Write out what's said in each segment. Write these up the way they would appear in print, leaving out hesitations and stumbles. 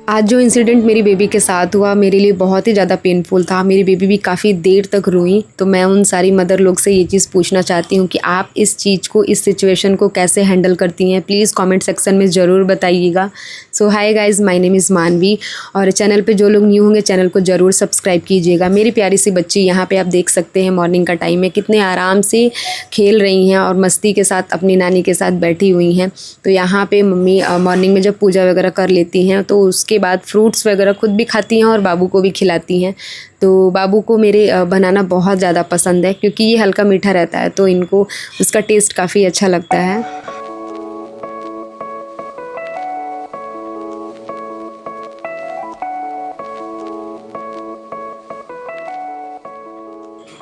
आज जो इंसिडेंट मेरी बेबी के साथ हुआ मेरे लिए बहुत ही ज़्यादा पेनफुल था। मेरी बेबी भी काफ़ी देर तक रोई। तो मैं उन सारी मदर लोग से ये चीज़ पूछना चाहती हूँ कि आप इस चीज़ को, इस सिचुएशन को कैसे हैंडल करती हैं। प्लीज़ कमेंट सेक्शन में ज़रूर बताइएगा। So hi guys, my name is Manavi और चैनल पे जो लोग न्यू होंगे चैनल को ज़रूर सब्सक्राइब कीजिएगा। मेरी प्यारी सी बच्ची यहाँ पे आप देख सकते हैं मॉर्निंग का टाइम है, कितने आराम से खेल रही हैं और मस्ती के साथ अपनी नानी के साथ बैठी हुई हैं। तो यहाँ पे मम्मी मॉर्निंग में जब पूजा वगैरह कर लेती हैं तो उसके बाद फ्रूट्स वगैरह खुद भी खाती हैं और बाबू को भी खिलाती हैं। तो बाबू को मेरे बनाना बहुत ज़्यादा पसंद है क्योंकि ये हल्का मीठा रहता है, तो इनको उसका टेस्ट काफ़ी अच्छा लगता है।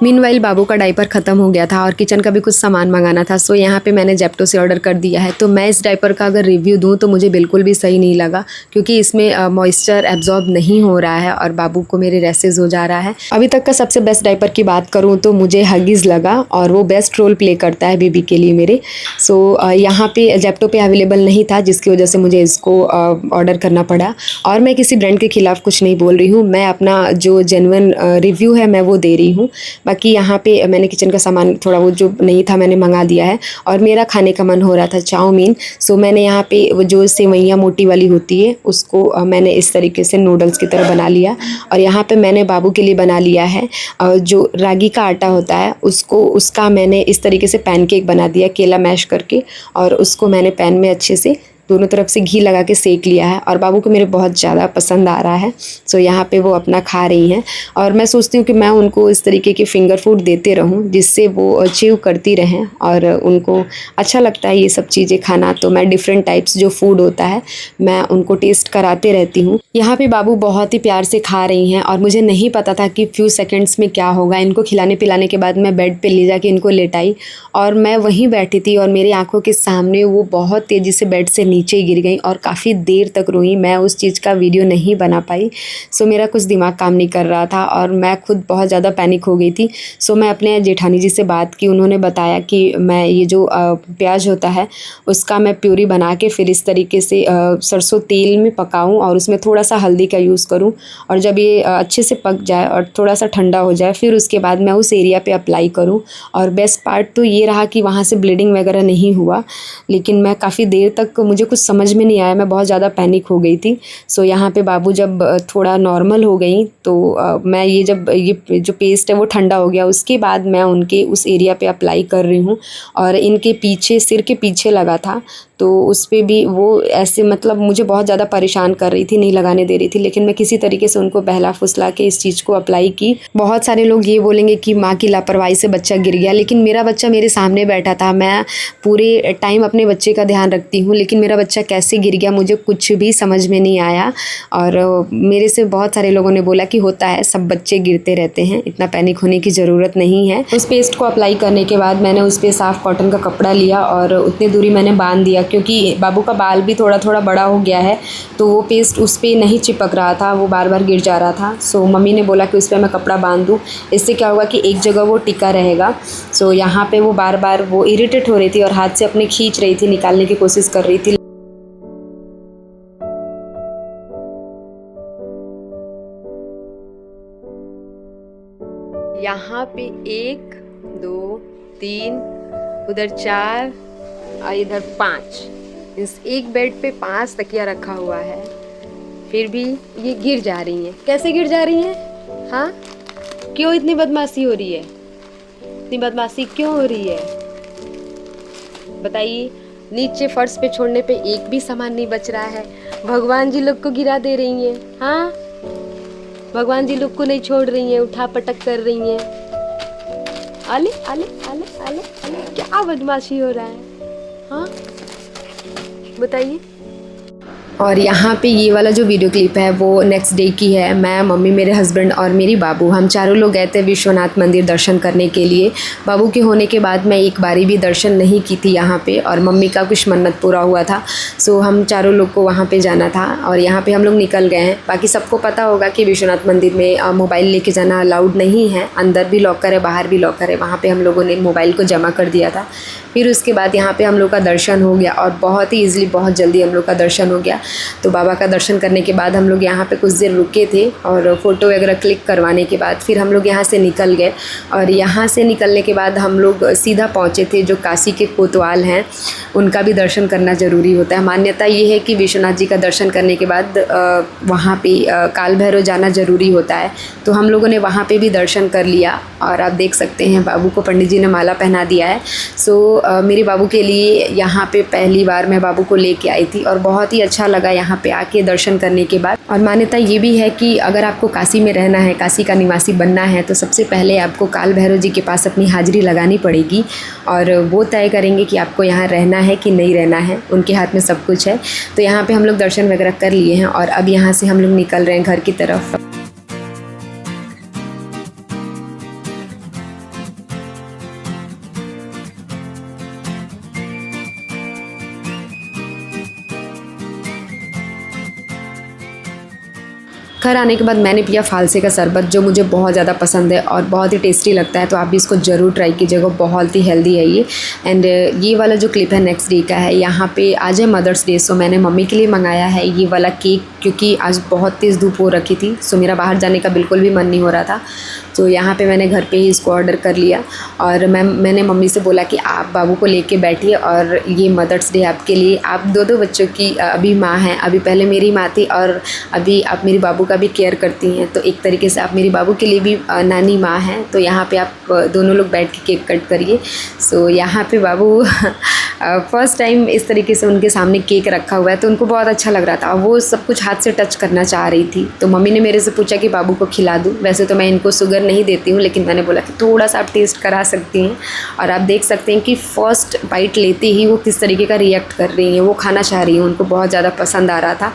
मीनवाइल बाबू का डायपर ख़त्म हो गया था और किचन का भी कुछ सामान मंगाना था। सो यहाँ पे मैंने जेप्टो से ऑर्डर कर दिया है। तो मैं इस डायपर का अगर रिव्यू दूँ तो मुझे बिल्कुल भी सही नहीं लगा क्योंकि इसमें मॉइस्चर एब्जॉर्ब नहीं हो रहा है और बाबू को मेरे रेसेस हो जा रहा है। अभी तक का सबसे बेस्ट डायपर की बात करूँ तो मुझे हगीज़ लगा और वो बेस्ट रोल प्ले करता है बेबी के लिए मेरे। सो यहाँ पे जेप्टो पे अवेलेबल नहीं था जिसकी वजह से मुझे इसको ऑर्डर करना पड़ा। और मैं किसी ब्रांड के ख़िलाफ़ कुछ नहीं बोल रही हूँ, मैं अपना जो जेन्युइन रिव्यू है मैं वो दे रही हूँ। बाकी यहाँ पे मैंने किचन का सामान थोड़ा वो जो नहीं था मैंने मंगा दिया है और मेरा खाने का मन हो रहा था चाउमीन। सो मैंने यहाँ पे वो जो सेवइयाँ मोटी वाली होती है उसको मैंने इस तरीके से नूडल्स की तरह बना लिया। और यहाँ पे मैंने बाबू के लिए बना लिया है जो रागी का आटा होता है उसका मैंने इस तरीके से पैनकेक बना दिया केला मैश करके, और उसको मैंने पैन में अच्छे से दोनों तरफ से घी लगा के सेक लिया है और बाबू को मेरे बहुत ज़्यादा पसंद आ रहा है। सो यहाँ पे वो अपना खा रही हैं और मैं सोचती हूँ कि मैं उनको इस तरीके के फिंगर फूड देते रहूँ जिससे वो च्यू करती रहें और उनको अच्छा लगता है ये सब चीज़ें खाना। तो मैं डिफरेंट टाइप्स जो फूड होता है मैं उनको टेस्ट कराते रहती हूँ। यहाँ पे बाबू बहुत ही प्यार से खा रही हैं और मुझे नहीं पता था कि फ्यू सेकेंड्स में क्या होगा। इनको खिलाने पिलाने के बाद मैं बेड पर ले जाके इनको लेटाई और मैं वहीं बैठी थी और मेरी आँखों के सामने वो बहुत तेज़ी से बेड से नीचे गिर गई और काफ़ी देर तक रोई। मैं उस चीज़ का वीडियो नहीं बना पाई। सो मेरा कुछ दिमाग काम नहीं कर रहा था और मैं खुद बहुत ज़्यादा पैनिक हो गई थी। सो मैं अपने जेठानी जी से बात की, उन्होंने बताया कि मैं ये जो प्याज होता है उसका मैं प्यूरी बना के फिर इस तरीके से सरसों तेल में पकाऊं और उसमें थोड़ा सा हल्दी का यूज़ करूं और जब ये अच्छे से पक जाए और थोड़ा सा ठंडा हो जाए फिर उसके बाद मैं उस एरिया पे अप्लाई करूं। और बेस्ट पार्ट तो ये रहा कि वहाँ से ब्लीडिंग वगैरह नहीं हुआ, लेकिन मैं काफ़ी देर तक मुझे कुछ समझ में नहीं आया, मैं बहुत ज़्यादा पैनिक हो गई थी। सो यहाँ पे बाबू जब थोड़ा नॉर्मल हो गई तो मैं ये जो पेस्ट है वो ठंडा हो गया उसके बाद मैं उनके उस एरिया पे अप्लाई कर रही हूँ। और इनके पीछे, सिर के पीछे लगा था तो उस पर भी वो ऐसे मतलब मुझे बहुत ज़्यादा परेशान कर रही थी, नहीं लगाने दे रही थी, लेकिन मैं किसी तरीके से उनको बहला फुसला के इस चीज़ को अप्लाई की। बहुत सारे लोग ये बोलेंगे कि माँ की लापरवाही से बच्चा गिर गया, लेकिन मेरा बच्चा मेरे सामने बैठा था। मैं पूरे टाइम अपने बच्चे का ध्यान रखती हूँ, लेकिन मेरा बच्चा कैसे गिर गया मुझे कुछ भी समझ में नहीं आया। और मेरे से बहुत सारे लोगों ने बोला कि होता है, सब बच्चे गिरते रहते हैं, इतना पैनिक होने की ज़रूरत नहीं है। उस पेस्ट को अप्लाई करने के बाद मैंने उस पर साफ़ कॉटन का कपड़ा लिया और उतनी दूरी मैंने बांध दिया क्योंकि बाबू का बाल भी थोड़ा थोड़ा बड़ा हो गया है तो वो पेस्ट उस पर नहीं चिपक रहा था, वो बार बार गिर जा रहा था। सो मम्मी ने बोला कि उस पर मैं कपड़ा बांध दूँ, इससे क्या होगा कि एक जगह वो टिका रहेगा। सो यहाँ पे वो बार बार वो इरिटेट हो रही थी और हाथ से अपने खींच रही थी, निकालने की कोशिश कर रही थी। यहाँ पे 1 2 3 उधर 4 और इधर 5, इस एक बेड पे 5 तकिया रखा हुआ है, फिर भी ये गिर जा रही हैं। कैसे गिर जा रही हैं? हाँ, क्यों इतनी बदमाशी हो रही है? इतनी बदमाशी क्यों हो रही है बताइए? नीचे फर्श पे छोड़ने पे एक भी सामान नहीं बच रहा है, भगवान जी लोग को गिरा दे रही हैं। हाँ, भगवान जी लोग को नहीं छोड़ रही हैं, उठा पटक कर रही हैं। आले आले आले आले आले, क्या बदमाशी हो रहा है? हाँ बताइए। और यहाँ पे ये वाला जो वीडियो क्लिप है वो नेक्स्ट डे की है। मैं, मम्मी, मेरे हस्बैंड और मेरी बाबू, हम चारों लोग गए थे विश्वनाथ मंदिर दर्शन करने के लिए। बाबू के होने के बाद मैं एक बारी भी दर्शन नहीं की थी यहाँ पे और मम्मी का कुछ मन्नत पूरा हुआ था। सो हम चारों लोग को वहाँ पे जाना था और यहाँ पे हम लोग निकल गए हैं। बाकी सबको पता होगा कि विश्वनाथ मंदिर में मोबाइल लेके जाना अलाउड नहीं है, अंदर भी लॉकर है बाहर भी लॉकर है। वहाँ पर हम लोगों ने मोबाइल को जमा कर दिया था। फिर उसके बाद यहाँ पे हम लोग का दर्शन हो गया और बहुत ही ईज़िली, बहुत जल्दी हम लोग का दर्शन हो गया। तो बाबा का दर्शन करने के बाद हम लोग यहाँ पे कुछ देर रुके थे और फ़ोटो वगैरह क्लिक करवाने के बाद फिर हम लोग यहाँ से निकल गए। और यहाँ से निकलने के बाद हम लोग सीधा पहुँचे थे जो काशी के कोतवाल हैं, उनका भी दर्शन करना ज़रूरी होता है। मान्यता ये है कि विश्वनाथ जी का दर्शन करने के बाद वहाँ पे काल भैरव जाना ज़रूरी होता है। तो हम लोगों ने वहाँ पे भी दर्शन कर लिया और आप देख सकते हैं बाबू को पंडित जी ने माला पहना दिया है। मेरे बाबू के लिए यहाँ पे पहली बार मैं बाबू को लेके आई थी और बहुत ही अच्छा लगा यहाँ पे आके दर्शन करने के बाद। और मान्यता ये भी है कि अगर आपको काशी में रहना है, काशी का निवासी बनना है, तो सबसे पहले आपको काल भैरव जी के पास अपनी हाज़िरी लगानी पड़ेगी और वो तय करेंगे कि आपको यहाँ रहना है कि नहीं रहना है। उनके हाथ में सब कुछ है। तो यहाँ पे हम लोग दर्शन वगैरह कर लिए हैं और अब यहाँ से हम लोग निकल रहे हैं घर की तरफ। घर आने के बाद मैंने पिया फालसे का शरबत, जो मुझे बहुत ज़्यादा पसंद है और बहुत ही टेस्टी लगता है। तो आप भी इसको ज़रूर ट्राई कीजिएगा, बहुत ही हेल्दी है ये। एंड ये वाला जो क्लिप है नेक्स्ट डे का है। यहाँ पे आज है मदर्स डे, सो मैंने मम्मी के लिए मंगाया है ये वाला केक, क्योंकि आज बहुत तेज़ धूप हो रखी थी। सो मेरा बाहर जाने का बिल्कुल भी मन नहीं हो रहा था। तो यहाँ पे मैंने घर पे ही इसको ऑर्डर कर लिया और मैंने मम्मी से बोला कि आप बाबू को लेके बैठिए और ये मदर्स डे आपके लिए। आप दो दोनों की अभी माँ हैं, अभी पहले मेरी माँ थी और अभी आप मेरे बाबू का भी केयर करती हैं। तो एक तरीके से आप मेरे बाबू के लिए भी नानी माँ हैं। तो यहाँ पे आप दोनों लोग बैठ के केक कट करिए। सो यहाँ पे बाबू फ़र्स्ट टाइम इस तरीके से उनके सामने केक रखा हुआ है, तो उनको बहुत अच्छा लग रहा था। वो सब कुछ हाथ से टच करना चाह रही थी। तो मम्मी ने मेरे से पूछा कि बाबू को खिला दूँ। वैसे तो मैं इनको शुगर नहीं देती हूँ, लेकिन मैंने बोला कि थोड़ा सा आप टेस्ट करा सकती हैं। और आप देख सकते हैं कि फ़र्स्ट बाइट लेते ही वो किस तरीके का रिएक्ट कर रही हैं, वो खाना चाह रही हैं, उनको बहुत ज़्यादा पसंद आ रहा था।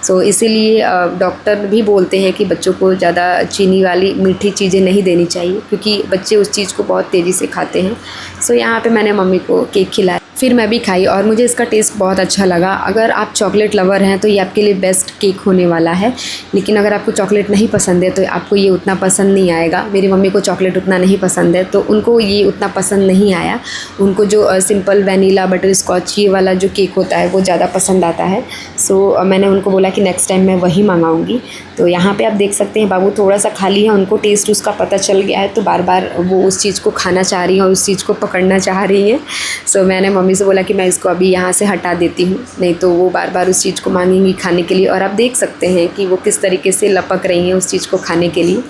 सो इसीलिए डॉक्टर भी बोलते हैं कि बच्चों को ज़्यादा चीनी वाली मीठी चीज़ें नहीं देनी चाहिए, क्योंकि बच्चे उस चीज़ को बहुत तेज़ी से खाते हैं। सो यहाँ पे मैंने मम्मी को केक खिलाया, फिर मैं भी खाई और मुझे इसका टेस्ट बहुत अच्छा लगा। अगर आप चॉकलेट लवर हैं तो ये आपके लिए बेस्ट केक होने वाला है, लेकिन अगर आपको चॉकलेट नहीं पसंद है तो आपको ये उतना पसंद नहीं आएगा। मेरी मम्मी को चॉकलेट उतना नहीं पसंद है, तो उनको ये उतना पसंद नहीं आया। उनको जो सिंपल वनीला बटर स्कॉच ये वाला जो केक होता है वो ज़्यादा पसंद आता है। सो मैंने उनको बोला कि नेक्स्ट टाइम मैं वही मंगाऊँगी। तो यहाँ पे आप देख सकते हैं बाबू थोड़ा सा खा लिया, उनको टेस्ट उसका पता चल गया है, तो बार बार वो उस चीज़ को खाना चाह रही हैं और उस चीज़ को पकड़ना चाह रही हैं। सो मैंने मम्मी से बोला कि मैं इसको अभी यहाँ से हटा देती हूँ, नहीं तो वो बार बार उस चीज़ को मांगेंगी खाने के लिए। और आप देख सकते हैं कि वो किस तरीके से लपक रही हैं उस चीज़ को खाने के लिए।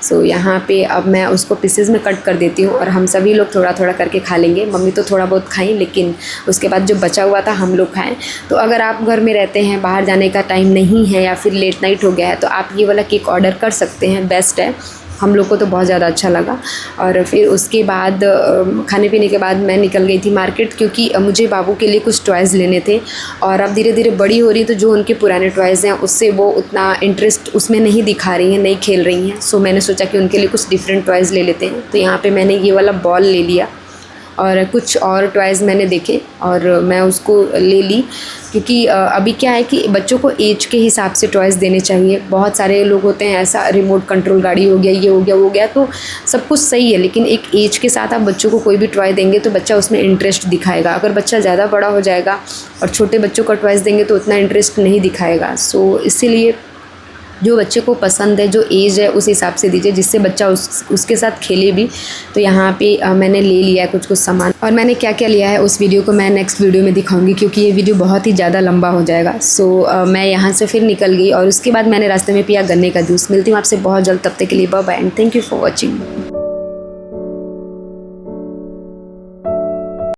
सो यहाँ पे अब मैं उसको पीसेस में कट कर देती हूँ और हम सभी लोग थोड़ा थोड़ा करके खा लेंगे। मम्मी तो थोड़ा बहुत खाई, लेकिन उसके बाद जो बचा हुआ था हम लोग खाएँ। तो अगर आप घर में रहते हैं, बाहर जाने का टाइम नहीं है या फिर लेट नाइट हो गया है, तो आप ये वाला केक ऑर्डर कर सकते हैं, बेस्ट है। हम लोग को तो बहुत ज़्यादा अच्छा लगा। और फिर उसके बाद खाने पीने के बाद मैं निकल गई थी मार्केट, क्योंकि मुझे बाबू के लिए कुछ टॉयज़ लेने थे। और अब धीरे धीरे बड़ी हो रही, तो जो उनके पुराने टॉयज़ हैं उससे वो उतना इंटरेस्ट उसमें नहीं दिखा रही हैं, नहीं खेल रही हैं। सो मैंने सोचा कि उनके लिए कुछ डिफरेंट टॉयज़ ले लेते हैं। तो यहाँ पे मैंने ये वाला बॉल ले लिया और कुछ और टॉयज़ मैंने देखे और मैं उसको ले ली, क्योंकि अभी क्या है कि बच्चों को एज के हिसाब से टॉयज़ देने चाहिए। बहुत सारे लोग होते हैं ऐसा, रिमोट कंट्रोल गाड़ी हो गया, ये हो गया, वो हो गया, तो सब कुछ सही है, लेकिन एक एज के साथ आप बच्चों को कोई भी टॉय देंगे तो बच्चा उसमें इंटरेस्ट दिखाएगा। अगर बच्चा ज़्यादा बड़ा हो जाएगा और छोटे बच्चों का टॉयज़ देंगे तो उतना इंटरेस्ट नहीं दिखाएगा। सो इसीलिए जो बच्चे को पसंद है, जो एज है, उस हिसाब से दीजिए, जिससे बच्चा उसके साथ खेले भी। तो यहाँ पे मैंने ले लिया है कुछ सामान, और मैंने क्या क्या लिया है उस वीडियो को मैं नेक्स्ट वीडियो में दिखाऊंगी, क्योंकि ये वीडियो बहुत ही ज़्यादा लंबा हो जाएगा। सो मैं यहाँ से फिर निकल गई और उसके बाद मैंने रास्ते में पिया गन्ने का जूस। मिलती हूँ आपसे बहुत जल्द, तब तक के लिए bye bye and thank you for watching.